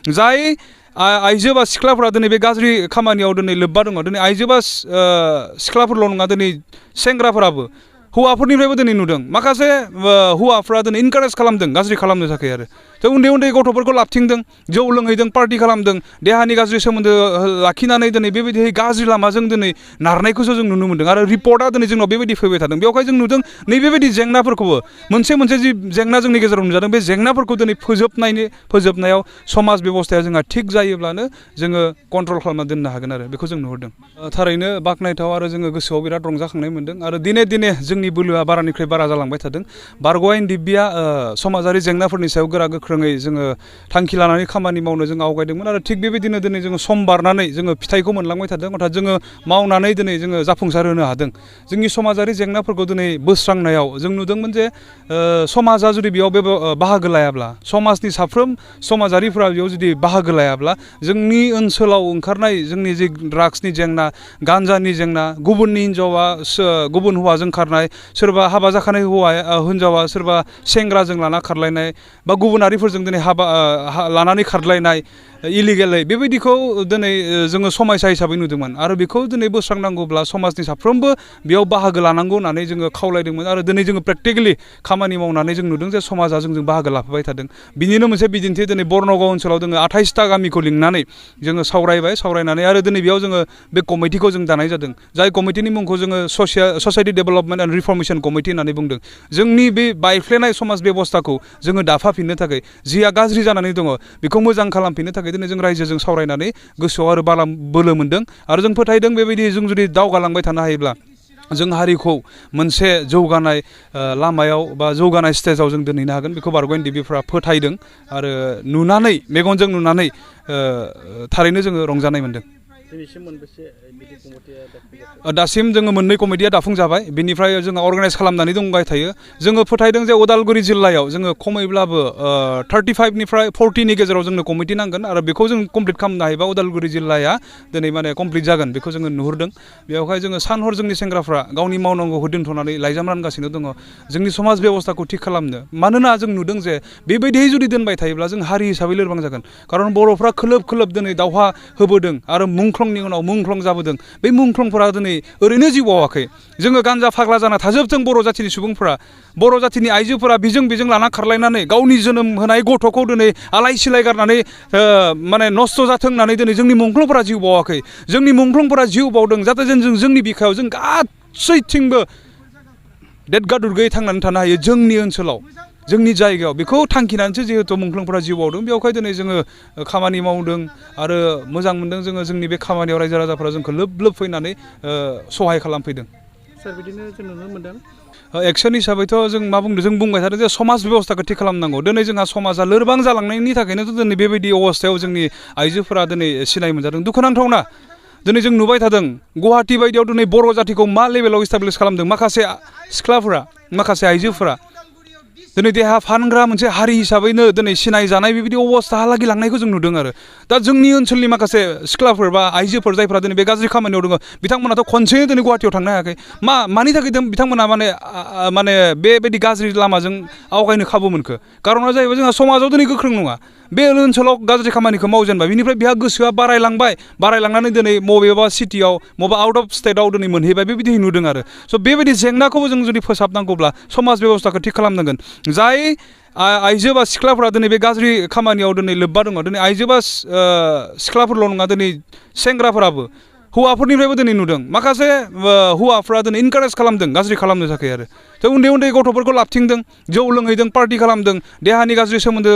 जाय आइजो बा सिख्लाफोरा दिनै बे गाज्रि खामानियाव दिनै लोब्बा दङ दिनै आइजो बा सिख्लाफोरल' नङा दिनै सेंग्राफोराबो हौवाफोरनिफ्रायबो दिनै नुदों माखासे हौवाफ्रा दिनै इनकारेज खालामदों गाज्रि खालामनो थाखाय आरो थ' उन्दै उन्दै गथ'फोरखौ लाबथिंदों जौ लोंहैदों पार्टि खालामदों देहानि गाज्रि सोमोन्दो लाखिनानै दिनै बेबायदि गाज्रि लामाजों दिनै नारनायखौसो जों नुनो मोन्दों आरो रिपर्टआ दिनै जोंनाव बेबायदि फैबाय थादों बेवहाय जों नुदों नैबेबायदि जेंनाफोरखौबो मोनसे जि जेंना जोंनि गेजेराव नुजादों बे जेंनाफोरखौ दिनै फोजोबनायाव समाज बेबस्थाया जोंहा थिग जायोब्लानो जोङो कन्ट्रल खालामना दोननो हागोन आरो बेखौ जों नुहुरदों थारैनो बाख्नायथाव आरो जोङो गोसोआव बिराद रंजाखांनाय मोन्दों आरो दिने जोंनि बोलोआ बारानिफ्राय बारा जालांबाय थादों बरन'ग NDFBआ समाजारि जेंनाफोरनि सायाव गोरा गोख्रोङै जोङो थांखि लानानै खामानि मावनो जों आवगायदोंमोन आरो थिग बेबायदिनो दिनै जोङो सम बारनानै जोङो फिथाइखौ मोनलांबाय थादों अर्थात जोङो मावनानै दिनै जोङो जाफुंसार होनो हादों जोंनि समाजारि जेंनाफोरखौ दिनै बोस्रांनायाव जों नुदोंमोन जे समाजा जुदि बेयाव बाहागो लायाब्ला समाजनि साफ्रोम समाजारिफोरा बेयाव जुदि बाहागो लायाब्ला जोंनि ओनसोलाव ओंखारनाय जोंनि जे ड्राग्सनि जेंना गान्जानि जेंना गुबुननि हिन्जावा गुबुन हौवाजों खारनाय सोरबा हाबा जाखानाय हिन्जावा सोरबा सेंग्राजों लाना खारलायनाय बा गुबुनारिफोरजों दिनै हाबा लानानै खारलायनाय इलिगेलै बेबायदिखौ दिनै जोङो समायसा हिसाबै नुदोंमोन आरो बेखौ दिनै बोस्रांनांगौब्ला समाजनि साफ्रोमबो बेयाव बाहागो लानांगौ होननानै जोङो खावलायदोंमोन आरो दिनै जोङो प्रेक्टिकेलि खामानि मावनानै जों नुदों जे समाजा जोंजों बाहागो लाफाबाय थादों बिनिनो मोनसे बिदिन्थि दिनै बरन'ग ओनसोलाव जोङो 28टा गामिखौ लिंनानै जोङो सावरायनानै आरो दिनै बेयाव जोङो बे कमिटिखौ जों दानाय जादों जाय कमिटिनि मुंखौ जोङो ससाइटि डेभेलपमेन्ट एन्ड रिफर्मेशन कमिटि होननानै बुंदों जोंनि बे बायफ्लेनाय समाज बेबस्थाखौ जोङो दाफाफिननो थाखाय जिया गाज्रि जानानै दङ बेखौ मोजां खालामफिननो थाखाय दिनै जों रायजोजों सावरायनानै गोसोआव आरो बोलो मोन्दों आरो जों फोथायदों बेबायदि जों जुदि दावगालांबाय थानो हायोब्ला जों हारिखौ मोनसे जौगानाय लामायाव बा जौगानाय स्टेजाव जों दोनहैनो हागोन बेखौ बरन'ग NDFBफ्रा फोथायदों आरो नुनानै मेगनजों नुनानै थारैनो जोङो रंजानाय मोन्दों दासिम जोङो मोननै कमिटिया दाफुंजाबाय बेनिफ्राय जोङो अर्गानाइज खालामनानै दंबाय थायो जोङो फोथायदों जे उदालगुरि जिल्लायाव जोङो खमैब्लाबो 35निफ्राय 40नि गेजेराव जोंनो कमिटि नांगोन आरो बेखौ जों कमप्लिट खालामनो हायोबा उदालगुरि जिल्लाया दिनै माने कमप्लिट जागोन बेखौ जोङो नुहुरदों बेवहाय जोङो सानहर जोंनि सेंग्राफ्रा गावनि मावनांगौखौ दोनथ'नानै लाइजाम रानगासिनो दङ जोंनि समाज बेबस्थाखौ थिग खालामनो मानोना जों नुदों जे बेबायदियै जुदि दोनबाय थायोब्ला जों हारि हिसाबै लोरबां जागोन खारन बर'फ्रा खोलोब दिनै दावहा होबोदों आरो मुंख्लंनि उनाव मुंख्लं जाबोदों बे मुंख्लंफोरा दिनै ओरैनो जिउ बावाखै जोङो गान्जा फाग्ला जाना थाजोबथों बर' जाथिनि सुबुंफोरा बर' जाथिनि आइजोफोरा बेजों लाना खारलायनानै गावनि जोनोम होनाय गथ'खौ दिनै आलाय सिलाय गारनानै माने नस्थ' जाथों होननानै दिनै जोंनि मुंख्लंफोरा जिउ बावाखै जोंनि मुंख्लंफोरा जिउ बावदों जाहाथे जोंनि बिखायाव जों गासैथिंबो देदगा दुर्गयै थांनानै थानो हायो जोंनि ओनसोलाव जोंनि जायगायाव बेखौ थांखिनानैसो जिहेतु मुंख्लंफोरा जिउ बावदों बेवहाय दिनै जोङो खामानि मावदों आरो मोजां मोनदों जोङो जोंनि बे खामानियाव रायजो राजाफोरा जोंखौ लोब फैनानै सहाय खालामफैदों सार बिदिनो जों नुनो मोन्दों एक्सन हिसाबैथ' जों मा बुंदों जों बुंबाय थादों जे समाज बेबस्थाखौ थिग खालामनांगौ दिनै जोंहा समाजा लोरबां जालांनायनि थाखायनोथ' दिनै बेबायदि अबस्थायाव जोंनि आइजोफोरा दिनै सिनाय मोनजादों दुखुनांथावना दिनै जों नुबाय थादों गुवाहाटि बायदियाव दिनै बर' जातिखौ मा लेभेलाव इस्टाब्लिश खालामदों माखासे सिख्लाफोरा माखासे आइजोफोरा दिनै देहा फानग्रा मोनसे हारि हिसाबैनो दिनै सिनाय जानाय बेबायदि अबस्थाहालागै लांनायखौ जों नुदों आरो दा जोंनि ओनसोलनि माखासे सिख्लाफोर बा आइजोफोर जायफ्रा दिनै बे गाज्रि खामानियाव दङ बिथांमोनाथ' खनसेनो दिनै गुवाहाटियाव थांनो हायाखै मानि थाखाय बिथांमोना माने बेबायदि गाज्रि लामाजों आवगायनो खाबु मोनखो कारना जाहैबाय जोंहा समाजाव दिनै गोख्रों नङा बे ओनसोलाव गाज्रि खामानिखौ मावजेनबाय बिनिफ्राय बेहा गोसोआ बारायलांनानै दिनै बबेबा सिटियाव बबेबा आउट अफ स्टेटआव दिनै मोनहैबाय बेबायदि नुदों आरो स' बेबायदि जेंनाखौबो जों जुदि फोसाबनांगौब्ला समाज बेबस्थाखौ थिग खालामनांगोन जाय आइजो बा सिख्लाफोरा दिनै बे गाज्रि खामानियाव दिनै लोब्बा दङ दिनै आइजो बा सिख्लाफोरल' नङा दिनै सेंग्राफोराबो हौवाफोरनिफ्रायबो दिनै नुदों माखासे हौवाफ्रा दिनै इनकारेज खालामदों गाज्रि खालामनो थाखाय आरो थ' उन्दै गथ'फोरखौ लाबथिंदों जौ लोंहैदों पार्टि खालामदों देहानि गाज्रि सोमोन्दो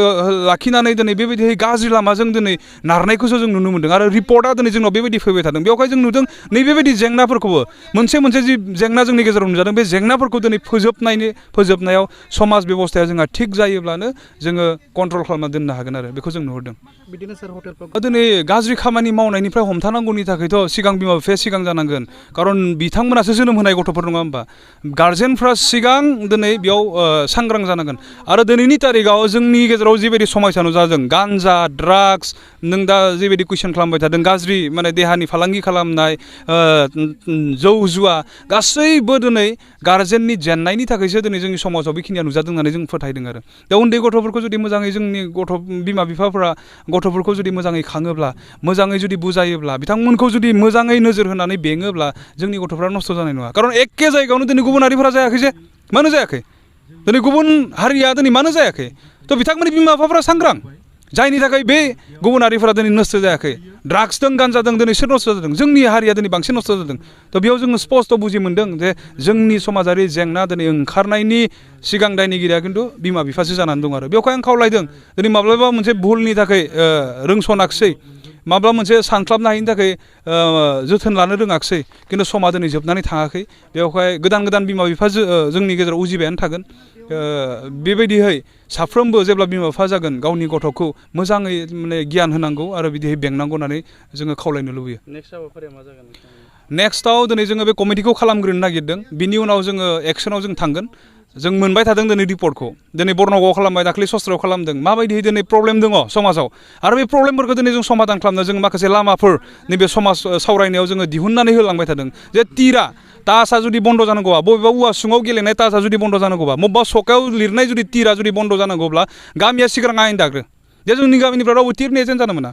लाखिनानै दिनै बेबायदि गाज्रि लामाजों दिनै नारनायखौसो जों नुनो मोन्दों आरो रिपर्टआ दिनै जोंनाव बेबायदि फैबाय थादों बेवहाय जों नुदों नैबेबायदि जेंनाफोरखौबो मोनसे जि जेंना जोंनि गेजेराव नुजादों बे जेंनाफोरखौ दिनै फोजोबनायाव समाज बेबस्थाया जोंहा थिग जायोब्लानो जोङो कन्ट्रल खालामना दोननो हागोन आरो बेखौ जों नुहुरदों बिदिनो सार हटेलफ्राव दिनै गाज्रि खामानि मावनायनिफ्राय हमथानांगौनि थाखायथ' सिगां बिमा बिफाया सिगां जानांगोन खारन बिथांमोनासो जोनोम होनाय गथ'फोर नङा होमबा गार्जेनफ्रा सिगां दिनै बेयाव सांग्रां जानांगोन आरो दिनैनि तारिखाव जोंनि गेजेराव जिबायदि समस्या नुजादों गान्जा ड्राग्स नों दा जिबायदि कुइसन खालामबाय थादों गाज्रि माने देहानि फालांगि खालामनाय जौ जुवा गासैबो दिनै गार्जेननि जेननायनि थाखायसो दिनै जोंनि समाजाव बेखिनिया नुजादों होननानै जों फोथायदों आरो दा उन्दै गथ'फोरखौ जुदि मोजाङै जोंनि बिमा बिफाफोरा गथ'फोरखौ जुदि मोजाङै खाङोब्ला मोजाङै जुदि बुजायोब्ला बिथांमोनखौ जुदि मोजाङै नोजोर होनानै बेङोब्ला जोंनि गथ'फ्रा नस्थ' जानाय नङा खारन एखे जायगायावनो दिनै गुबुन हारिफोरा जायाखै जे मानो जायाखै दिनै गुबुन हारिया दिनै मानो जायाखै थ' बिथांमोननि बिमा बिफाफ्रा सांग्रां जायनि थाखाय बे गुबुन हारिफोरा दिनै नस्थ' जायाखै ड्राग्सजों गान्जादों दिनै सोर नस्थ' जादों जोंनि हारिया दिनै बांसिन नस्थ' जादों थ' बेयाव जोङो स्पस्ट' बुजि मोन्दों जे जोंनि समाजारि जेंना दिनै ओंखारनायनि सिगां दायनिगिरिया खिन्थु बिमा बिफासो जानानै दं आरो बेवहाय आं खावलायदों दिनै माब्लाबा मोनसे भुलनि थाखाय रोंस'नाखिसै माब्ला मोनसे सानख्लाबनो हायिनि थाखाय जोथोन लानो रोङाखिसै खिन्थु समा दिनै जोबनानै थाङाखै बेवहाय गोदान बिमा बिफा जोंनि गेजेराव उजिबायानो थागोन बेबायदिहै साफ्रोमबो जेब्ला बिमा बिफा जागोन गावनि गथ'खौ मोजाङै माने गियान होनांगौ आरो बिदिहै बेंनांगौ होननानै जोङो खावलायनो लुबैयो नेक्स्ट हाबाफारिया मा जागोन नेक्स्टआव दिनै जोङो बे कमिटिखौ खालामग्रोनो नागिरदों बिनि उनाव जोङो एक्सनाव जों थांगोन जों मोनबाय थादों दिनै रिपर्टखौ दिनै बरन'गआव खालामबाय दाख्लै सस्त्रआव खालामदों माबायदिहै दिनै प्रब्लेम दङ समाजाव आरो बे प्रब्लेमफोरखौ दिनै जों समाधान खालामनो जों माखासे लामाफोर नैबे समाज सावरायनायाव जोङो दिहुननानै होलांबाय थादों जे तिरा तासा जुदि बन्द' जानांगौबा बबेबा औवा सिङाव गेलेनाय तासा जुदि बन्द' जानांगौबा बबेबा सकायाव लिरनाय जुदि तिरा जुदि बन्द' जानांगौब्ला गामिया सिगां आयेन दाग्रो जे जोंनि गामिनिफ्राय रावबो तिरनि एजेन्ट जानो मोना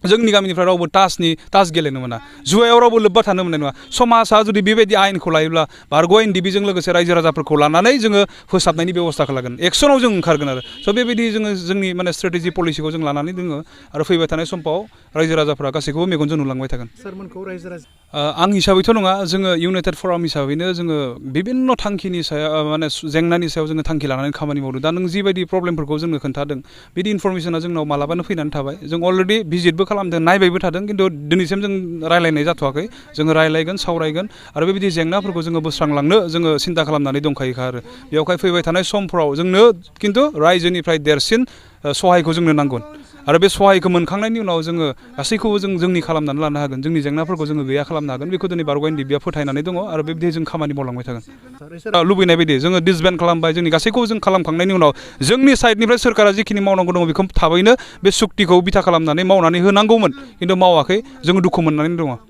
जोंनि गामिनिफ्राय रावबो तास गेलेनो मोना जुवायाव रावबो लोब्बा थानो मोननाय नङा समाजा जुदि बेबायदि आयेनखौ लायोब्ला बरन'ग NDFB लोगोसे रायजो राजाफोरखौ लानानै जोङो फोसाबनायनि बेब'स्थाखौ लागोन एक्सनाव जों ओंखारगोन आरो स' बेबायदि जोङो जोंनि माने स्ट्रेटेजि पलिसिखौ जों लानानै दोङो आरो फैबाय थानाय समफ्राव रायजो राजाफोरा गासैखौबो मेगनजों नुलांबाय थागोन सारमोनखौ रायजो राजा आं हिसाबैथ' नङा जोङो इउनाइटेड फराम हिसाबैनो जोङो बिभिन्न थांखिनि सायाव माने जेंनानि सायाव जोङो थांखि लानानै खामानि मावदों दा नों जिबायदि प्रब्लेमफोरखौ जोंनो खोन्थादों बिदि इनफरमेसना जोंनाव मालाबानो फैनानै थाबाय जों अलरेडि भिजिटबो खालामदों नायबायबो थादों खिन्थु दिनैसिम जों रायलायनाय जाथ'वाखै जोङो रायलायगोन सावरायगोन आरो बेबायदि जेंनाफोरखौ जोङो बोस्रांलांनो जोङो सिन्था खालामनानै दंखायोखा आरो बेवहाय फैबाय थानाय समफ्राव जोंनो खिन्थु रायजोनिफ्राय देरसिन सहायखौ जोंनो नांगोन आरो बे सहायखौ मोनखांनायनि उनाव जोङो गासैखौबो जोंनि खालामनानै लानो हागोन जोंनि जेंनाफोरखौ जोङो गैया खालामनो हागोन बेखौ दिनै बरन'ग NDFB फोथायनानै दङ आरो बेबायदि जों खामानि मावलांबाय थागोन लुबैनाय बायदि जोङो डिसबेन्ड खालामबाय जोंनि गासैखौबो जों खालामखांनायनि उनाव जोंनि साइडनिफ्राय सोरखारा जिखिनि मावनांगौ दङ बेखौ थाबैनो बे सुक्तिखौ बिथा खालामनानै मावनानै होनांगौमोन खिन्थु मावाखै जोङो दुखु मोननानै दङ